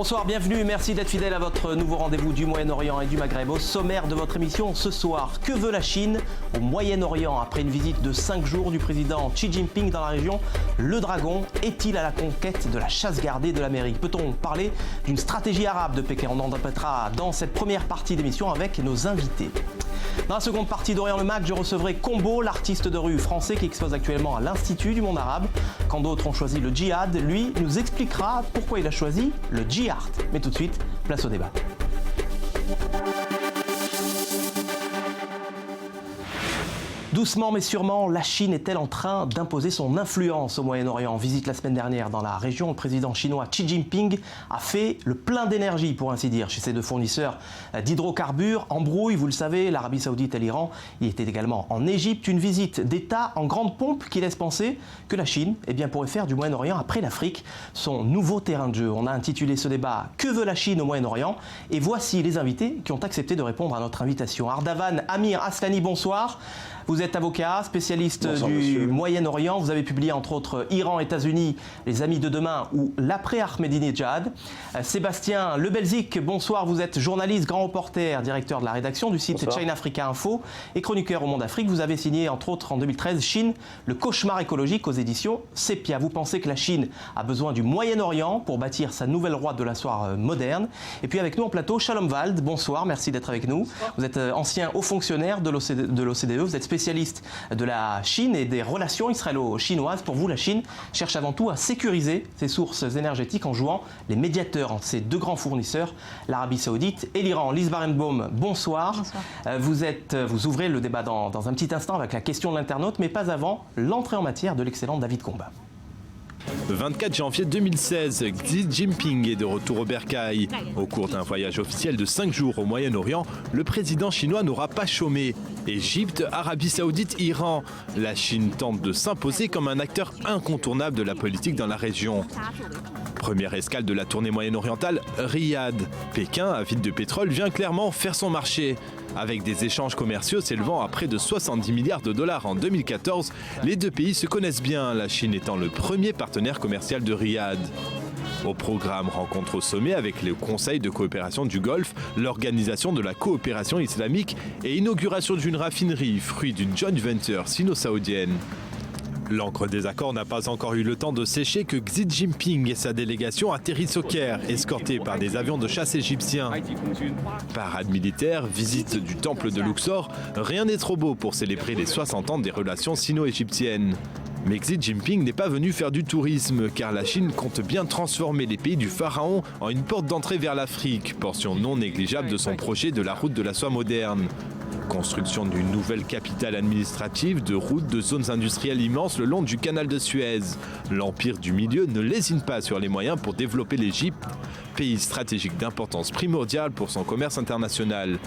Bonsoir, bienvenue et merci d'être fidèle à votre nouveau rendez-vous du Moyen-Orient et du Maghreb. Au sommaire de votre émission ce soir, que veut la Chine au Moyen-Orient après une visite de 5 jours du président Xi Jinping dans la région? Le dragon est-il à la conquête de la chasse gardée de l'Amérique? Peut-on parler d'une stratégie arabe de Pékin? On en débattra dans cette première partie d'émission avec nos invités. Dans la seconde partie d'Orient le Mag, je recevrai Combo, l'artiste de rue français qui expose actuellement à l'Institut du monde arabe. Quand d'autres ont choisi le djihad, lui nous expliquera pourquoi il a choisi le djihad. Mais tout de suite, place au débat. Doucement mais sûrement, la Chine est-elle en train d'imposer son influence au Moyen-Orient? En visite la semaine dernière dans la région, le président chinois Xi Jinping a fait le plein d'énergie, pour ainsi dire, chez ses deux fournisseurs d'hydrocarbures. Embrouille, vous le savez, l'Arabie Saoudite et l'Iran. Il était également en Égypte, une visite d'État en grande pompe qui laisse penser que la Chine pourrait faire du Moyen-Orient, après l'Afrique, son nouveau terrain de jeu. On a intitulé ce débat « Que veut la Chine au Moyen-Orient ?» Et voici les invités qui ont accepté de répondre à notre invitation. Ardavan Amir Aslani, bonsoir. Vous êtes avocat, spécialiste du Moyen-Orient. Vous avez publié entre autres Iran, États-Unis, les amis de demain ou l'après-Ahmadinejad. Sébastien Lebelzik, bonsoir. Vous êtes journaliste, grand reporter, directeur de la rédaction du site China Africa Info et chroniqueur au Monde Afrique. Vous avez signé entre autres en 2013 Chine, le cauchemar écologique aux éditions Sepia. Vous pensez que la Chine a besoin du Moyen-Orient pour bâtir sa nouvelle roi de l'histoire moderne. Et puis avec nous en plateau, Shalom Wald, bonsoir, merci d'être avec nous. Bonsoir. Vous êtes ancien haut fonctionnaire de l'OCDE, vous êtes spécialiste de la Chine et des relations israélo-chinoises. Pour vous, la Chine cherche avant tout à sécuriser ses sources énergétiques en jouant les médiateurs entre ses deux grands fournisseurs, l'Arabie Saoudite et l'Iran. Lise Barenbaum, bonsoir. Bonsoir. Vous ouvrez le débat dans un petit instant avec la question de l'internaute, mais pas avant l'entrée en matière de l'excellent David Combat. 24 janvier 2016, Xi Jinping est de retour au Bercail. Au cours d'un voyage officiel de 5 jours au Moyen-Orient, le président chinois n'aura pas chômé. Égypte, Arabie Saoudite, Iran. La Chine tente de s'imposer comme un acteur incontournable de la politique dans la région. Première escale de la tournée moyen-orientale, Riyad. Pékin, avide de pétrole, vient clairement faire son marché. Avec des échanges commerciaux s'élevant à près de 70 milliards de dollars en 2014, les deux pays se connaissent bien, la Chine étant le premier partenaire commercial de Riyad. Au programme, rencontre au sommet avec le Conseil de coopération du Golfe, l'Organisation de la coopération islamique et inauguration d'une raffinerie, fruit d'une joint venture sino-saoudienne. L'encre des accords n'a pas encore eu le temps de sécher que Xi Jinping et sa délégation atterrissent au Caire, escortés par des avions de chasse égyptiens. Parade militaire, visite du temple de Luxor, rien n'est trop beau pour célébrer les 60 ans des relations sino-égyptiennes. Mais Xi Jinping n'est pas venu faire du tourisme, car la Chine compte bien transformer les pays du pharaon en une porte d'entrée vers l'Afrique, portion non négligeable de son projet de la route de la soie moderne. Construction d'une nouvelle capitale administrative, de routes, de zones industrielles immenses le long du canal de Suez. L'Empire du Milieu ne lésine pas sur les moyens pour développer l'Égypte, pays stratégique d'importance primordiale pour son commerce international.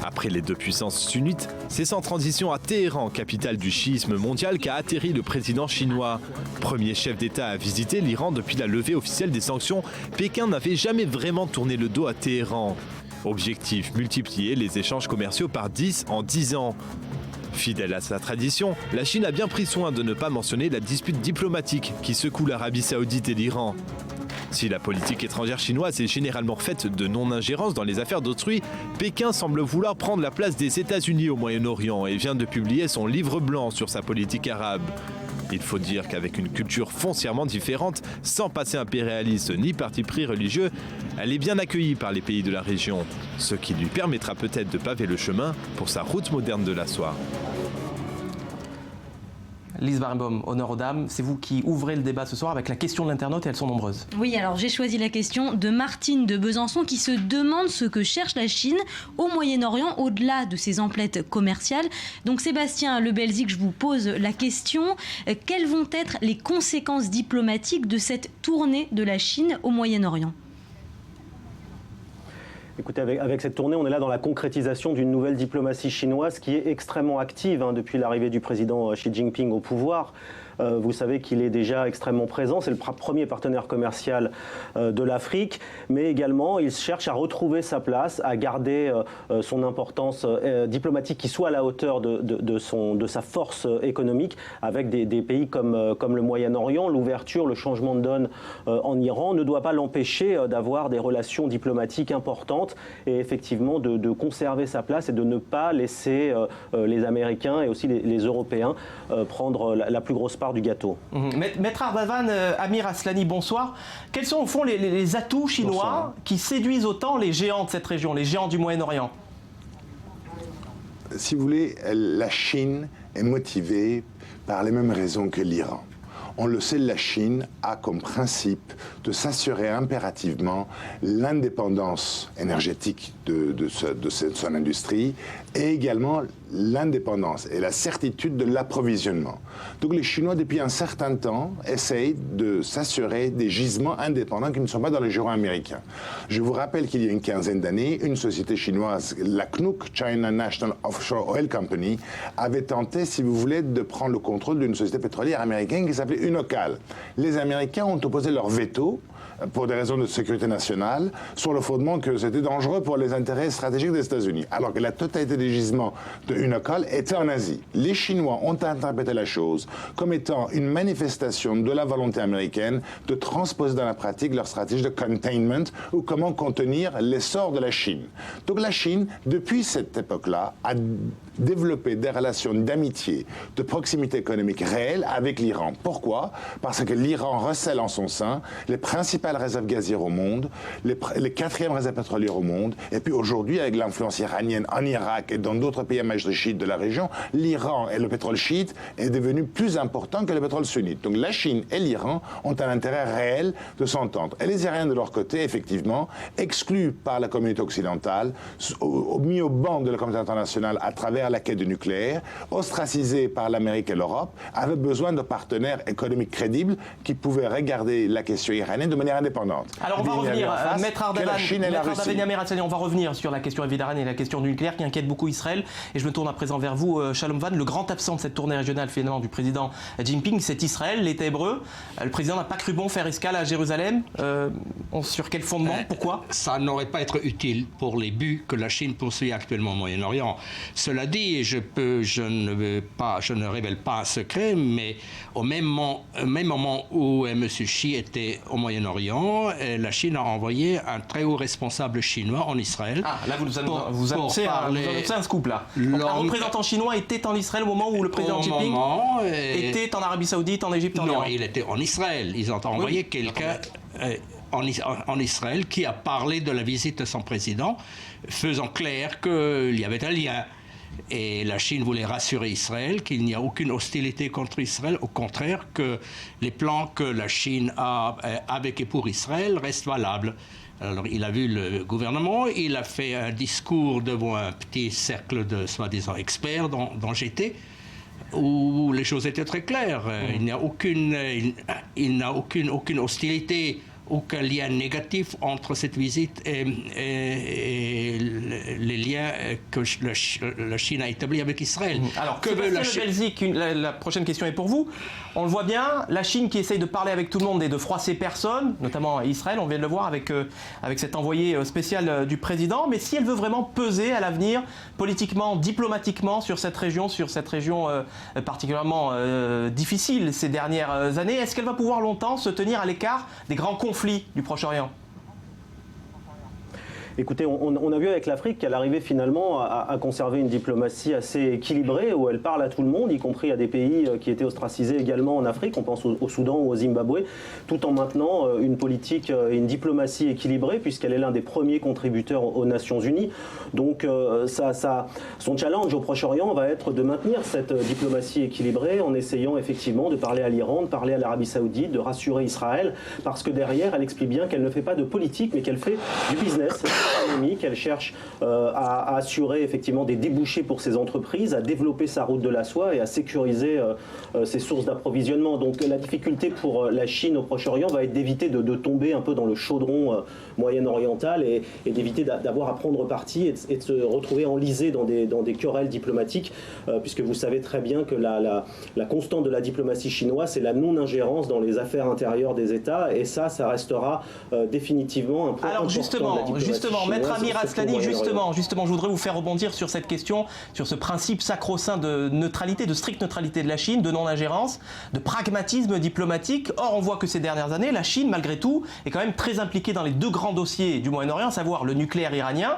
Après les deux puissances sunnites, c'est sans transition à Téhéran, capitale du chiisme mondial, qu'a atterri le président chinois. Premier chef d'État à visiter l'Iran depuis la levée officielle des sanctions, Pékin n'avait jamais vraiment tourné le dos à Téhéran. Objectif, multiplier les échanges commerciaux par 10 en 10 ans. Fidèle à sa tradition, la Chine a bien pris soin de ne pas mentionner la dispute diplomatique qui secoue l'Arabie Saoudite et l'Iran. Si la politique étrangère chinoise est généralement faite de non-ingérence dans les affaires d'autrui, Pékin semble vouloir prendre la place des États-Unis au Moyen-Orient et vient de publier son livre blanc sur sa politique arabe. Il faut dire qu'avec une culture foncièrement différente, sans passé impérialiste ni parti pris religieux, elle est bien accueillie par les pays de la région, ce qui lui permettra peut-être de paver le chemin pour sa route moderne de la soie. Lise Barenbaum, honneur aux dames, c'est vous qui ouvrez le débat ce soir avec la question de l'internaute et elles sont nombreuses. Oui, alors j'ai choisi la question de Martine de Besançon qui se demande ce que cherche la Chine au Moyen-Orient au-delà de ses emplettes commerciales. Donc Sébastien Lebelzik, je vous pose la question. Quelles vont être les conséquences diplomatiques de cette tournée de la Chine au Moyen-Orient ? Écoutez, avec cette tournée, on est là dans la concrétisation d'une nouvelle diplomatie chinoise qui est extrêmement active depuis l'arrivée du président Xi Jinping au pouvoir. Vous savez qu'il est déjà extrêmement présent, c'est le premier partenaire commercial de l'Afrique, mais également il cherche à retrouver sa place, à garder son importance diplomatique qui soit à la hauteur de sa force économique avec des pays comme le Moyen-Orient. L'ouverture, le changement de donne en Iran ne doit pas l'empêcher d'avoir des relations diplomatiques importantes et effectivement de conserver sa place et de ne pas laisser les Américains et aussi les Européens prendre la plus grosse part du gâteau. Maître Ardavan, Amir Aslani, bonsoir. Quels sont au fond les atouts chinois qui séduisent autant les géants de cette région, les géants du Moyen-Orient? Si vous voulez, la Chine est motivée par les mêmes raisons que l'Iran. On le sait, la Chine a comme principe de s'assurer impérativement l'indépendance énergétique de son industrie et également l'indépendance et la certitude de l'approvisionnement. Donc les Chinois, depuis un certain temps, essayent de s'assurer des gisements indépendants qui ne sont pas dans les gisements américains. Je vous rappelle qu'il y a une quinzaine d'années, une société chinoise, la CNOOC, China National Offshore Oil Company, avait tenté, si vous voulez, de prendre le contrôle d'une société pétrolière américaine qui s'appelait Unocal. Les Américains ont opposé leur veto pour des raisons de sécurité nationale, sur le fondement que c'était dangereux pour les intérêts stratégiques des États-Unis, alors que la totalité des gisements de Unocal était en Asie. Les Chinois ont interprété la chose comme étant une manifestation de la volonté américaine de transposer dans la pratique leur stratégie de containment ou comment contenir l'essor de la Chine. Donc la Chine, depuis cette époque-là, a développé des relations d'amitié, de proximité économique réelle avec l'Iran. Pourquoi? Parce que l'Iran recèle en son sein les principales réserves gazières au monde, les quatrièmes réserves pétrolières au monde, et puis aujourd'hui, avec l'influence iranienne en Irak et dans d'autres pays majeurs chiites de la région, l'Iran et le pétrole chiite est devenu plus important que le pétrole sunnite. Donc la Chine et l'Iran ont un intérêt réel de s'entendre. Et les Iraniens, de leur côté, effectivement, exclus par la communauté occidentale, mis au banc de la communauté internationale à travers la quête du nucléaire, ostracisés par l'Amérique et l'Europe, avaient besoin de partenaires économiques crédibles qui pouvaient regarder la question iranienne de manière indépendante. Alors on va revenir, Maître Ardavan, on va revenir sur la question iranienne et la question du nucléaire qui inquiète beaucoup Israël. Et je me tourne à présent vers vous, Shalom Van. Le grand absent de cette tournée régionale finalement du président Jinping, c'est Israël, l'État hébreu. Le président n'a pas cru bon faire escale à Jérusalem. Sur quel fondement? Pourquoi? Ça n'aurait pas été utile pour les buts que la Chine poursuit actuellement au Moyen-Orient. Cela dit, je ne révèle pas un secret, mais au même moment où M. Xi était au Moyen-Orient, la Chine a envoyé un très haut responsable chinois en Israël. Ah, là vous annoncez un scoop là. Un représentant chinois était en Israël au moment où le président Jinping était en Arabie Saoudite, en Égypte, en Iran. Non, il était en Israël. Ils ont envoyé quelqu'un en Israël qui a parlé de la visite de son président, faisant clair qu'il y avait un lien. Et la Chine voulait rassurer Israël qu'il n'y a aucune hostilité contre Israël, au contraire que les plans que la Chine a avec et pour Israël restent valables. Alors il a vu le gouvernement, il a fait un discours devant un petit cercle de soi-disant experts dont j'étais, où les choses étaient très claires. Il n'y a aucune hostilité, aucun lien négatif entre cette visite et les liens que la Chine a établis avec Israël. Alors, que veut la Chine? La prochaine question est pour vous. On le voit bien, la Chine qui essaye de parler avec tout le monde et de froisser personne, notamment Israël, on vient de le voir avec cet envoyé spécial du président, mais si elle veut vraiment peser à l'avenir, politiquement, diplomatiquement, sur cette région particulièrement difficile ces dernières années, est-ce qu'elle va pouvoir longtemps se tenir à l'écart des grands conflits du Proche-Orient? Écoutez, on a vu avec l'Afrique qu'elle arrivait finalement à conserver une diplomatie assez équilibrée où elle parle à tout le monde, y compris à des pays qui étaient ostracisés également en Afrique, on pense au Soudan ou au Zimbabwe, tout en maintenant une politique et une diplomatie équilibrée puisqu'elle est l'un des premiers contributeurs aux Nations Unies. Donc son challenge au Proche-Orient va être de maintenir cette diplomatie équilibrée en essayant effectivement de parler à l'Iran, de parler à l'Arabie Saoudite, de rassurer Israël, parce que derrière, elle explique bien qu'elle ne fait pas de politique mais qu'elle fait du business. économique, elle cherche à assurer effectivement des débouchés pour ses entreprises, à développer sa route de la soie et à sécuriser ses sources d'approvisionnement. Donc la difficulté pour la Chine au Proche-Orient va être d'éviter de tomber un peu dans le chaudron moyen-oriental et d'éviter d'avoir à prendre parti et de se retrouver enlisé dans des querelles diplomatiques, puisque vous savez très bien que la constante de la diplomatie chinoise, c'est la non-ingérence dans les affaires intérieures des États, et ça restera définitivement un point important de la diplomatie justement, chinoise, Maître Amir Aslani, Moyen-Orient. justement, je voudrais vous faire rebondir sur cette question, sur ce principe sacro-saint de neutralité, de stricte neutralité de la Chine, de non-ingérence, de pragmatisme diplomatique. Or, on voit que ces dernières années, la Chine, malgré tout, est quand même très impliquée dans les deux grands dossiers du Moyen-Orient, à savoir le nucléaire iranien,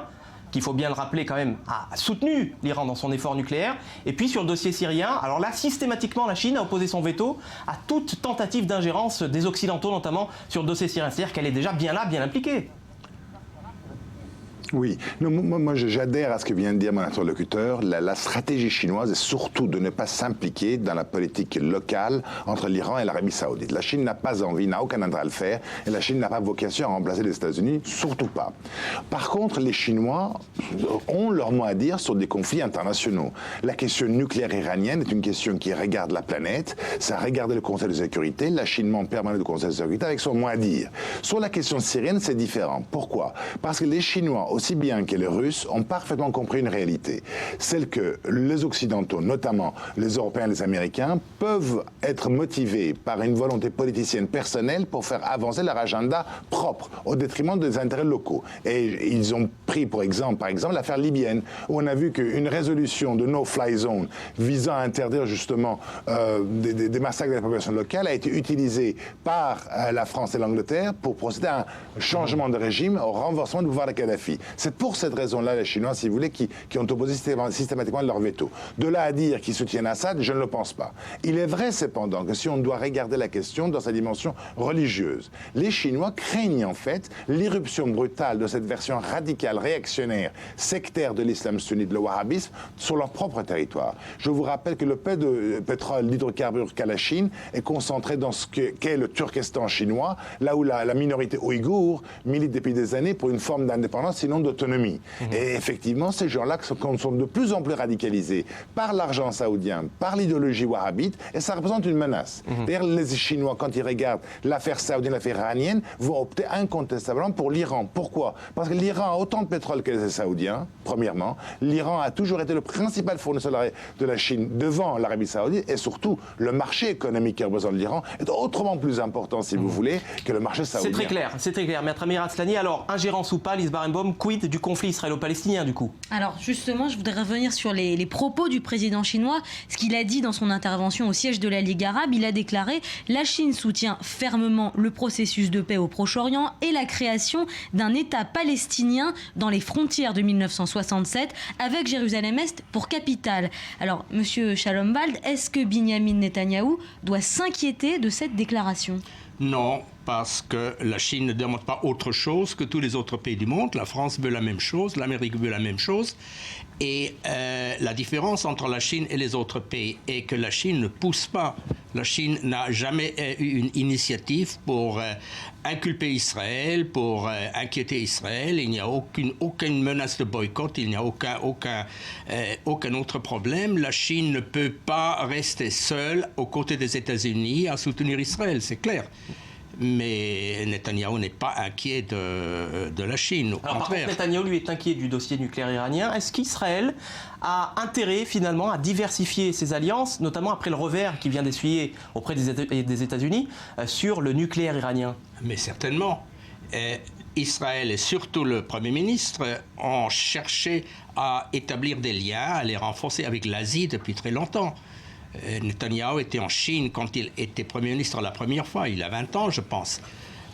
qu'il faut bien le rappeler quand même, a soutenu l'Iran dans son effort nucléaire. Et puis sur le dossier syrien, alors là, systématiquement, la Chine a opposé son veto à toute tentative d'ingérence des Occidentaux, notamment sur le dossier syrien. C'est-à-dire qu'elle est déjà bien là, bien impliquée. Oui, non, moi j'adhère à ce que vient de dire mon interlocuteur. La stratégie chinoise est surtout de ne pas s'impliquer dans la politique locale entre l'Iran et l'Arabie Saoudite. La Chine n'a pas envie, n'a aucun intérêt à le faire, et la Chine n'a pas vocation à remplacer les États-Unis, surtout pas. Par contre, les Chinois ont leur mot à dire sur des conflits internationaux. La question nucléaire iranienne est une question qui regarde la planète, ça regarde le Conseil de sécurité, la Chine membre permanent du Conseil de sécurité avec son mot à dire. Sur la question syrienne, c'est différent. Pourquoi? Parce que les Chinois, aussi bien que les Russes, ont parfaitement compris une réalité. Celle que les Occidentaux, notamment les Européens et les Américains, peuvent être motivés par une volonté politicienne personnelle pour faire avancer leur agenda propre, au détriment des intérêts locaux. Et ils ont pris, par exemple, l'affaire libyenne, où on a vu qu'une résolution de no-fly zone visant à interdire justement des massacres de la population locale a été utilisée par la France et l'Angleterre pour procéder à un changement de régime, au renversement du pouvoir de Kadhafi. C'est pour cette raison-là, les Chinois, si vous voulez, qui ont opposé systématiquement leur veto. De là à dire qu'ils soutiennent Assad, je ne le pense pas. Il est vrai, cependant, que si on doit regarder la question dans sa dimension religieuse, les Chinois craignent en fait l'irruption brutale de cette version radicale, réactionnaire, sectaire de l'islam sunnite, le wahhabisme, sur leur propre territoire. Je vous rappelle que le peu de pétrole, d'hydrocarbures qu'a la Chine est concentré dans ce qu'est le Turkestan chinois, là où la minorité ouïghour milite depuis des années pour une forme d'indépendance, sinon d'autonomie. Et effectivement, ces gens-là sont de plus en plus radicalisés par l'argent saoudien, par l'idéologie wahhabite, et ça représente une menace. D'ailleurs, les Chinois, quand ils regardent l'affaire saoudienne, l'affaire iranienne, vont opter incontestablement pour l'Iran. Pourquoi? Parce que l'Iran a autant de pétrole que les Saoudiens, premièrement. L'Iran a toujours été le principal fournisseur de la Chine devant l'Arabie Saoudite, et surtout, le marché économique qui représente l'Iran est autrement plus important, si vous voulez, que le marché saoudien. C'est très clair. Maître Amir Aslani, alors, ingérence ou pas, Lise Barenbaum, quid du conflit israélo-palestinien, du coup? Alors justement, je voudrais revenir sur les propos du président chinois, ce qu'il a dit dans son intervention au siège de la Ligue arabe. Il a déclaré « La Chine soutient fermement le processus de paix au Proche-Orient et la création d'un État palestinien dans les frontières de 1967 avec Jérusalem-Est pour capitale ». Alors, monsieur Shalom-Bald, est-ce que Binyamin Netanyahou doit s'inquiéter de cette déclaration ? Non, parce que la Chine ne demande pas autre chose que tous les autres pays du monde. La France veut la même chose, l'Amérique veut la même chose. Et la différence entre la Chine et les autres pays est que la Chine ne pousse pas. La Chine n'a jamais eu une initiative pour inculper Israël, pour inquiéter Israël. Il n'y a aucune menace de boycott, il n'y a aucun autre problème. La Chine ne peut pas rester seule aux côtés des États-Unis à soutenir Israël, c'est clair. Mais Netanyahou n'est pas inquiet de la Chine, au contraire. Par contre, Netanyahou, lui, est inquiet du dossier nucléaire iranien. Est-ce qu'Israël a intérêt, finalement, à diversifier ses alliances, notamment après le revers qu'il vient d'essuyer auprès des États-Unis sur le nucléaire iranien? Mais certainement. Israël et surtout le Premier ministre ont cherché à établir des liens, à les renforcer avec l'Asie depuis très longtemps. Netanyahou était en Chine quand il était Premier ministre la première fois, il a 20 ans, je pense.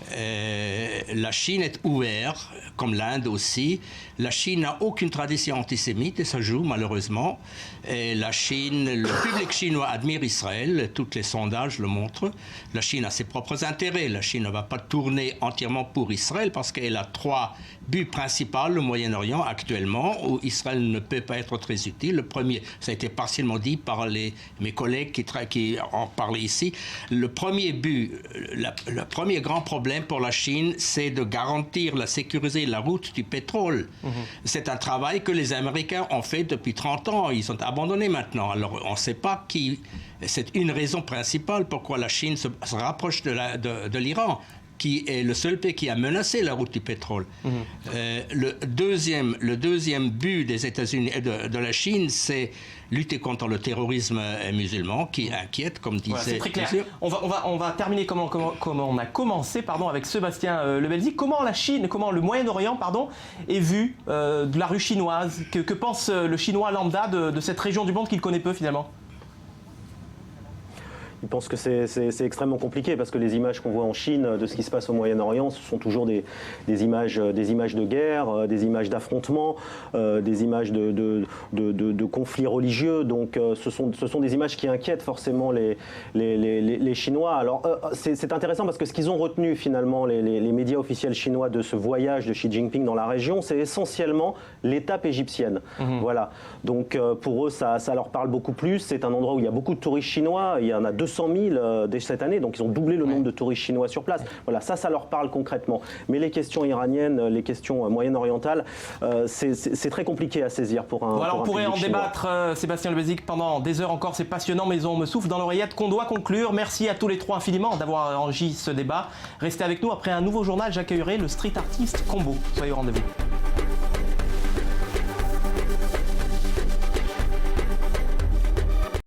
La Chine est ouverte, comme l'Inde aussi. La Chine n'a aucune tradition antisémite et ça joue malheureusement. Et le public chinois admire Israël, tous les sondages le montrent. La Chine a ses propres intérêts. La Chine ne va pas tourner entièrement pour Israël parce qu'elle a 3 buts principaux, le Moyen-Orient actuellement, où Israël ne peut pas être très utile. Le premier, ça a été partiellement dit par mes collègues qui en parlaient ici. Le premier but, le premier grand problème problème pour la Chine, c'est de garantir, sécuriser la route du pétrole. C'est un travail que les Américains ont fait depuis 30 ans. Ils ont abandonné maintenant. Alors, on ne sait pas qui... C'est une raison principale pourquoi la Chine se rapproche de l'Iran, qui est le seul pays qui a menacé la route du pétrole. Le deuxième but des États-Unis et de la Chine, c'est lutter contre le terrorisme musulman, qui inquiète, comme disait... Voilà, c'est très clair. On va terminer comme on a commencé, avec Sébastien Lebelzik. Comment la Chine, comment le Moyen-Orient, est vu de la rue chinoise? Que pense le Chinois lambda de cette région du monde qu'il connaît peu, finalement? Je pense que c'est extrêmement compliqué parce que les images qu'on voit en Chine de ce qui se passe au Moyen-Orient, ce sont toujours des images de guerre, des images d'affrontements, des images de conflits religieux. Donc ce sont des images qui inquiètent forcément les Chinois. Alors c'est intéressant parce que ce qu'ils ont retenu finalement, les médias officiels chinois de ce voyage de Xi Jinping dans la région, c'est essentiellement l'étape égyptienne. Voilà. Donc pour eux, ça leur parle beaucoup plus. C'est un endroit où il y a beaucoup de touristes chinois. Il y en a 200 000 dès cette année, donc ils ont doublé le nombre de touristes chinois sur place. Voilà, ça leur parle concrètement. Mais les questions iraniennes, les questions moyen-orientales, c'est très compliqué à saisir pour un Voilà, on pourrait en chinois. débattre, Sébastien Lebelzik, pendant des heures encore. C'est passionnant, mais on me souffle dans l'oreillette qu'on doit conclure. Merci à tous les trois infiniment d'avoir enregistré ce débat. Restez avec nous. Après un nouveau journal, j'accueillerai le street artiste Combo. Soyez au rendez-vous.